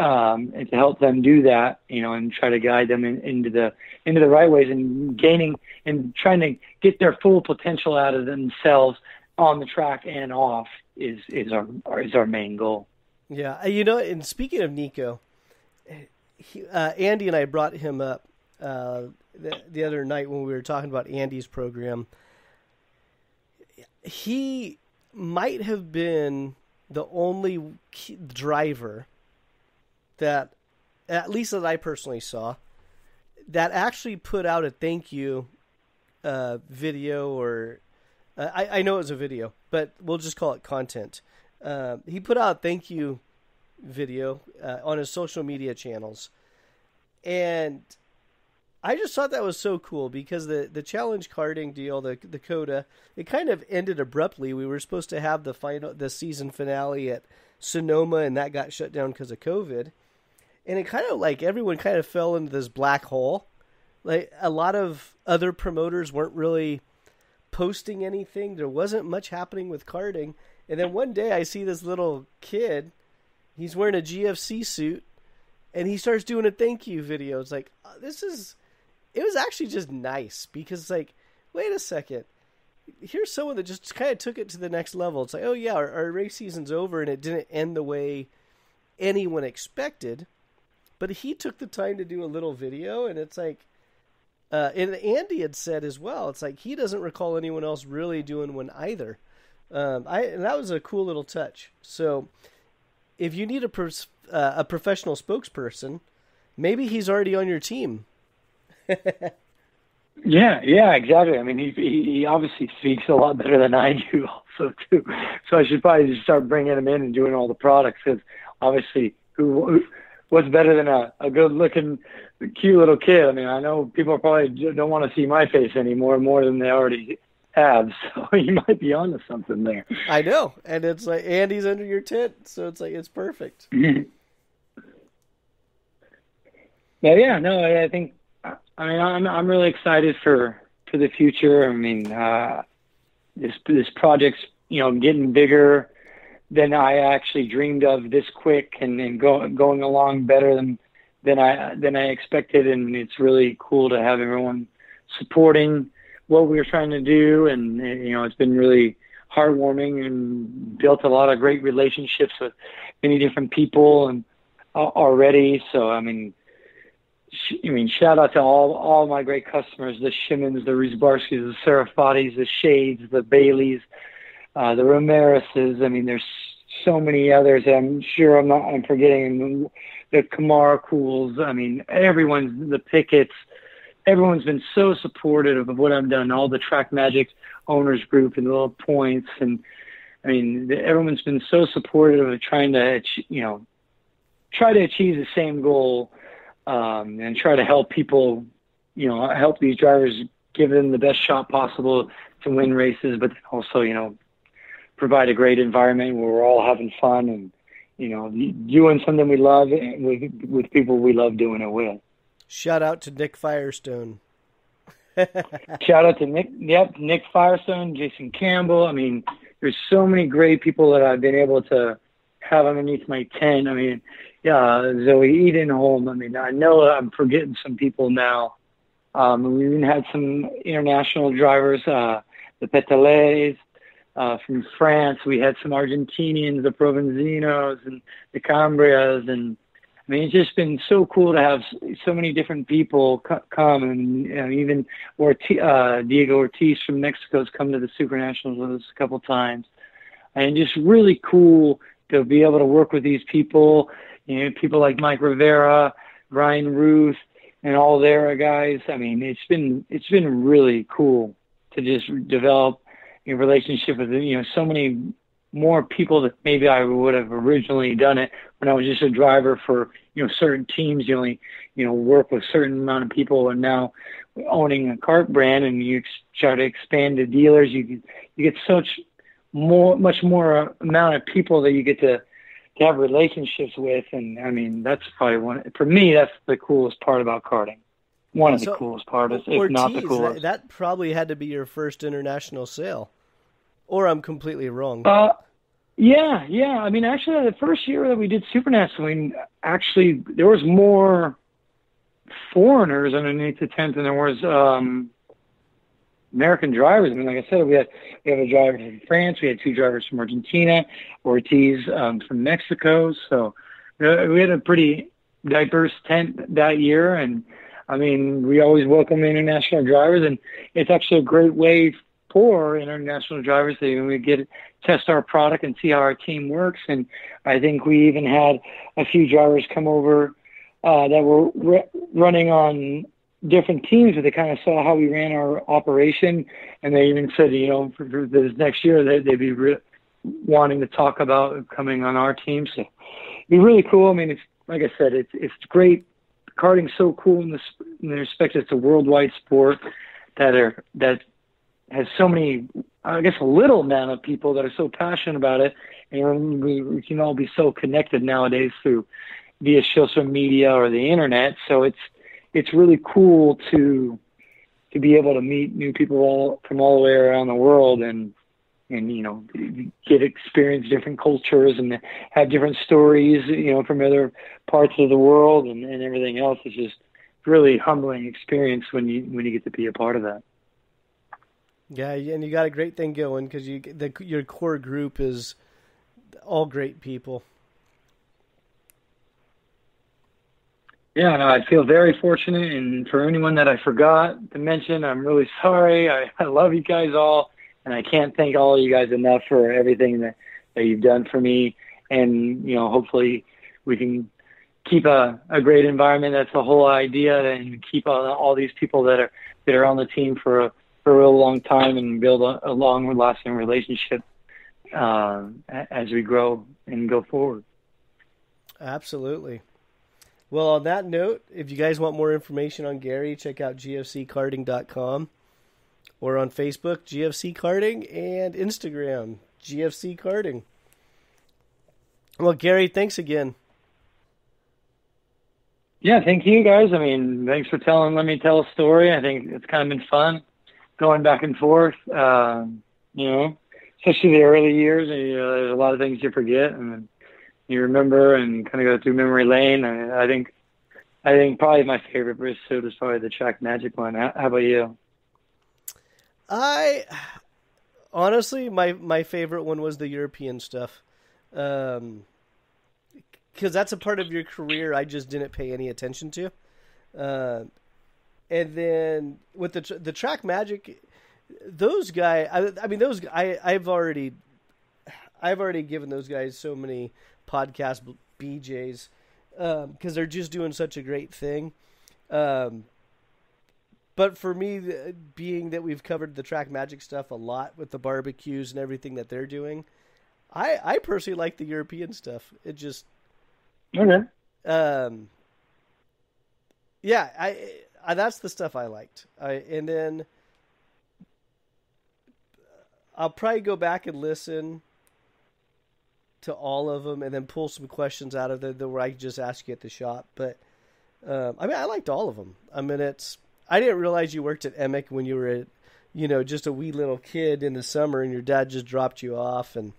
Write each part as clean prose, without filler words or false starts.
and to help them do that, and try to guide them into the right ways, and gaining and trying to get their full potential out of themselves on the track and off is our main goal. Yeah, and speaking of Nico, Andy and I brought him up the other night when we were talking about Andy's program. He might have been the only driver that, at least that I personally saw, that actually put out a thank you video, or I know it was a video, but we'll just call it content. He put out a thank you video on his social media channels, and I just thought that was so cool because the Challenge Karting deal, the COTA, it kind of ended abruptly. We were supposed to have the season finale at Sonoma, and that got shut down because of COVID. And it kind of everyone kind of fell into this black hole. Like, a lot of other promoters weren't really posting anything. There wasn't much happening with karting. And then one day I see this little kid. He's wearing a GFC suit, and he starts doing a thank you video. It's like, it was actually just nice because, wait a second. Here's someone that just kind of took it to the next level. It's like, oh yeah, our race season's over, and it didn't end the way anyone expected. But he took the time to do a little video, and it's like, and Andy had said as well, it's like he doesn't recall anyone else really doing one either. And that was a cool little touch. So if you need a professional spokesperson, maybe he's already on your team. Yeah, exactly. I mean, he obviously speaks a lot better than I do also too. So I should probably just start bringing him in and doing all the products, because obviously what's better than a good-looking, cute little kid? I mean, I know people probably don't want to see my face anymore more than they already have, so you might be onto something there. I know, and it's like Andy's under your tent, so it's like it's perfect. But yeah, no, I think, I mean, I'm really excited for the future. I mean, this project's getting bigger than I actually dreamed of this quick, and going along better than I expected, and it's really cool to have everyone supporting what we were trying to do, and it's been really heartwarming and built a lot of great relationships with many different people and already. So I mean, shout out to all my great customers, the Shimons, the Rizbarskis, the Serafatis, the Shades, the Baileys, the Ramirez's. I mean, there's so many others. I'm sure I'm forgetting the Kamara Cools. I mean, the Pickett's. Everyone's been so supportive of what I've done. All the Track Magic owners group and the Little Points, and I mean, everyone's been so supportive of trying to try to achieve the same goal, and try to help people, help these drivers, give them the best shot possible to win races, but also, provide a great environment where we're all having fun and, doing something we love with people we love doing it with. Shout out to Nick Firestone. Shout out to Nick Firestone, Jason Campbell. I mean, there's so many great people that I've been able to have underneath my tent. I mean, yeah, Zoe Edenholm. I mean, I know I'm forgetting some people now. We even had some international drivers, the Petalets from France. We had some Argentinians, the Provenzinos and the Cambrias. And I mean, it's just been so cool to have so many different people come. And even Diego Ortiz from Mexico has come to the Super Nationals with us a couple times. And just really cool to be able to work with these people. People like Mike Rivera, Ryan Ruth, and all their guys. I mean, it's been really cool to just develop a relationship with so many more people that maybe I would have originally done it when I was just a driver for certain teams. You only work with a certain amount of people, and now owning a kart brand and you try to expand to dealers, you get much more amount of people that you get to have relationships with. And I mean, that's probably for me, that's the coolest part about karting. One of the coolest parts, if not the coolest. That probably had to be your first international sale, or I'm completely wrong. Yeah. I mean, actually, the first year that we did Supernats, I mean, actually, there was more foreigners underneath the tent than there was American drivers. I mean, like I said, we have a driver from France, we had 2 drivers from Argentina, Ortiz from Mexico. So we had a pretty diverse tent that year, and I mean, we always welcome international drivers, and it's actually a great way for international drivers that we get to test our product and see how our team works. And I think we even had a few drivers come over that were running on different teams, but they kind of saw how we ran our operation, and they even said, for this next year, they'd be wanting to talk about coming on our team. So it'd be really cool. I mean, it's like I said, it's great. Karting's so cool in the respect it's a worldwide sport that has so many, I guess, a little amount of people that are so passionate about it, and we can all be so connected nowadays via social media or the internet. So it's really cool to be able to meet new people from all the way around the world and experience different cultures and have different stories, from other parts of the world and everything else. It's just really humbling experience when you get to be a part of that. Yeah, and you got a great thing going because your core group is all great people. Yeah, no, I feel very fortunate, and for anyone that I forgot to mention, I'm really sorry. I love you guys all, and I can't thank all of you guys enough for everything that you've done for me. And, hopefully we can keep a great environment. That's the whole idea, and keep all these people that are on the team for a real long time and build a long-lasting relationship as we grow and go forward. Absolutely. Well, on that note, if you guys want more information on Gary, check out gfckarting.com or on Facebook, GFC Karting, and Instagram, GFC Karting. Well, Gary, thanks again. Yeah, thank you, guys. I mean, thanks for letting me tell a story. I think it's kind of been fun going back and forth, especially the early years. There's a lot of things you forget, and then you remember and kind of go through memory lane. I think probably my favorite pursuit is probably the Track Magic one. How about you? Honestly, my favorite one was the European stuff, because that's a part of your career I just didn't pay any attention to. And then with the Track Magic, those guys, I've already given those guys so many podcast BJs because they're just doing such a great thing. But for me, being that we've covered the Track Magic stuff a lot with the barbecues and everything that they're doing, I personally like the European stuff. It just okay. Yeah, that's the stuff I liked. And then I'll probably go back and listen to all of them and then pull some questions out of them where I can just ask you at the shop. But, I liked all of them. I didn't realize you worked at Emick when you were, just a wee little kid in the summer and your dad just dropped you off. And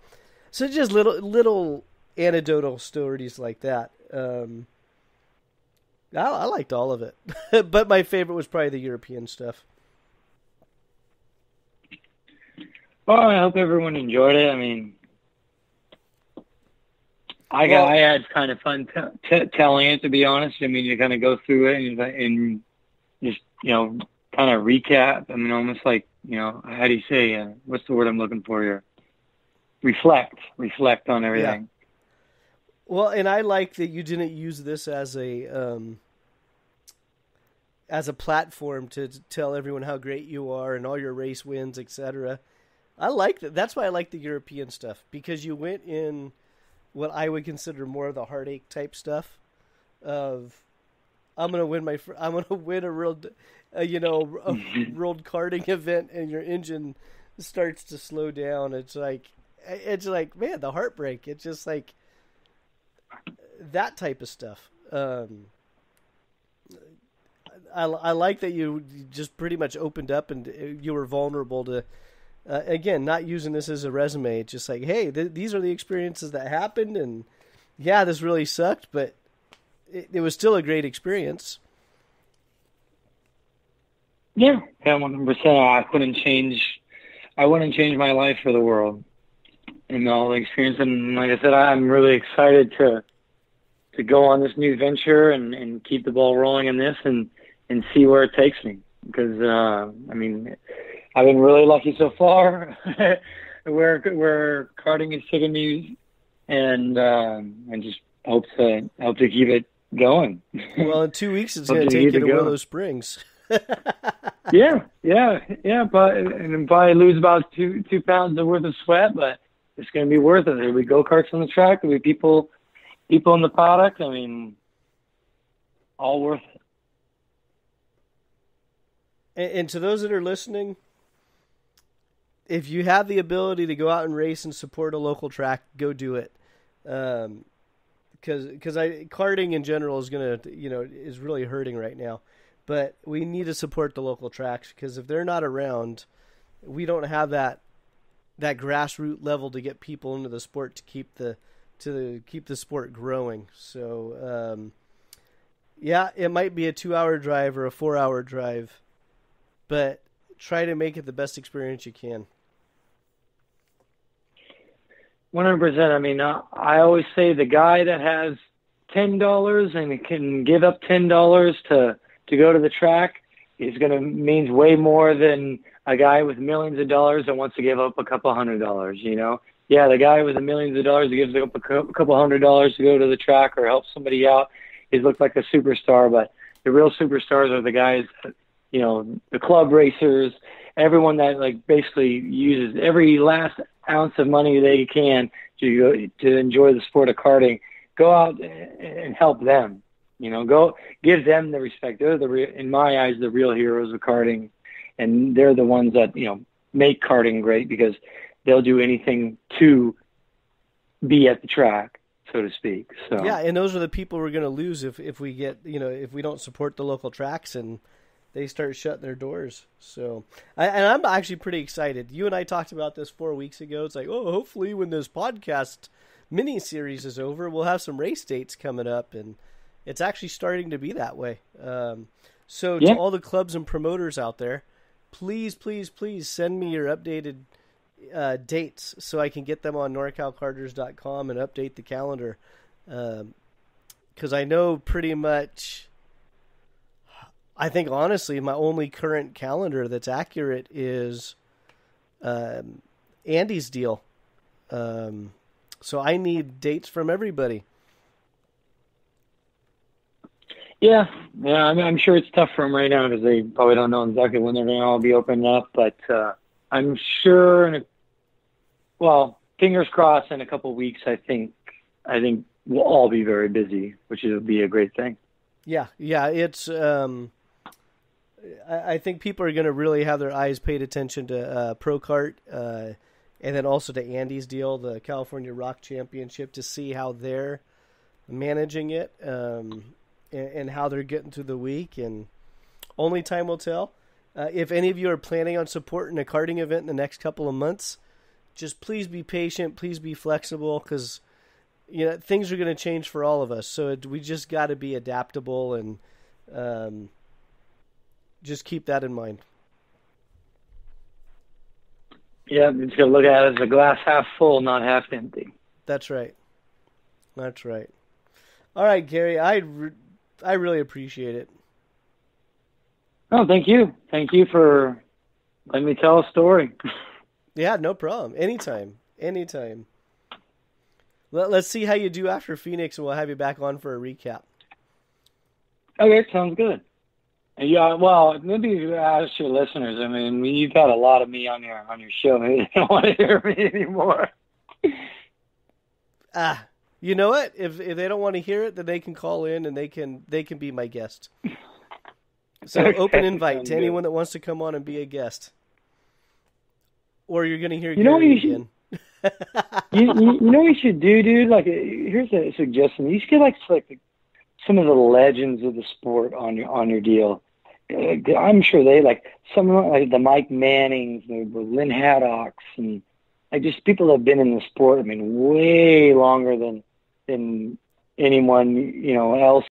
so just little anecdotal stories like that. I liked all of it, but my favorite was probably the European stuff. Well, I hope everyone enjoyed it. I mean, I had kind of fun telling it, to be honest. I mean, you kind of go through it and just, kind of recap. I mean, almost like, how do you say, what's the word I'm looking for here? Reflect on everything. Yeah. Well, and I like that you didn't use this as a platform to tell everyone how great you are and all your race wins, etc. I like that. That's why I like the European stuff, because you went in what I would consider more of the heartache type stuff of I'm going to win a real, a world karting event and your engine starts to slow down. It's like, man, the heartbreak. It's just like that type of stuff. I like that you just pretty much opened up and you were vulnerable to Again, not using this as a resume. It's just like, hey, these are the experiences that happened, and yeah, this really sucked, but it was still a great experience. Yeah, 100%. I wouldn't change my life for the world. And all the experience, and like I said, I'm really excited to go on this new venture and keep the ball rolling in this and see where it takes me. Because I mean, I've been really lucky so far where karting is taking me, and just hope to keep it going. Well, in 2 weeks it's going to take you to Willow Springs. yeah. But and probably lose about two pounds worth of sweat, but it's going to be worth it. There'll be go-karts on the track. There'll be people in the paddock. I mean, all worth it. And to those that are listening, if you have the ability to go out and race and support a local track, go do it. Because karting in general is is really hurting right now. But we need to support the local tracks, because if they're not around, we don't have that grassroots level to get people into the sport to keep the sport growing. So yeah, it might be a 2-hour drive or a 4-hour drive, but try to make it the best experience you can. 100%. I mean, I always say the guy that has $10 and can give up $10 to go to the track is going to means way more than a guy with millions of dollars that wants to give up a couple $100. Yeah, the guy with the millions of dollars that gives up a couple $100 to go to the track or help somebody out, he looks like a superstar. But the real superstars are the guys, the club racers, everyone that basically uses every last ounce of money they can to enjoy the sport of karting. Go out and help them. Go give them the respect. They're in my eyes, the real heroes of karting, and they're the ones that make karting great, because they'll do anything to be at the track, so to speak. So yeah, and those are the people we're going to lose if we get if we don't support the local tracks and they start shutting their doors. So I'm actually pretty excited. You and I talked about this 4 weeks ago. It's like, hopefully when this podcast mini series is over, we'll have some race dates coming up, and it's actually starting to be that way. So to all the clubs and promoters out there, please, please, please send me your updated dates so I can get them on NorCalCarters.com and update the calendar. Because I know pretty much, I think honestly, my only current calendar that's accurate is Andy's deal. So I need dates from everybody. Yeah. I mean, I'm sure it's tough for them right now because they probably don't know exactly when they're going to all be opening up. But I'm sure, fingers crossed, in a couple of weeks, I think we'll all be very busy, which will be a great thing. Yeah. It's. I think people are going to really have their eyes paid attention to Pro Kart, and then also to Andy's deal, the California Rock Championship, to see how they're managing it. And how they're getting through the week, and only time will tell. If any of you are planning on supporting a karting event in the next couple of months, just please be patient, please be flexible, because things are going to change for all of us. So we just got to be adaptable, and just keep that in mind. Yeah, it's going to look at it as a glass half full, not half empty. That's right. All right, Gary, I really appreciate it. Oh, thank you. Thank you for letting me tell a story. Yeah, no problem. Anytime. Let's see how you do after Phoenix, and we'll have you back on for a recap. Okay, sounds good. Yeah, well, maybe you ask your listeners. I mean, you've had a lot of me on your show. Maybe they don't want to hear me anymore. You know what? If they don't want to hear it, then they can call in and they can be my guest. So okay, open invite to anyone that wants to come on and be a guest. Or you're going to hear Gary again. you know what you should do, dude? Here's a suggestion. You should get some of the legends of the sport on your deal. I'm sure they like someone like the Mike Mannings, the Lynn Haddocks, and like just people that have been in the sport. I mean, way longer than anyone else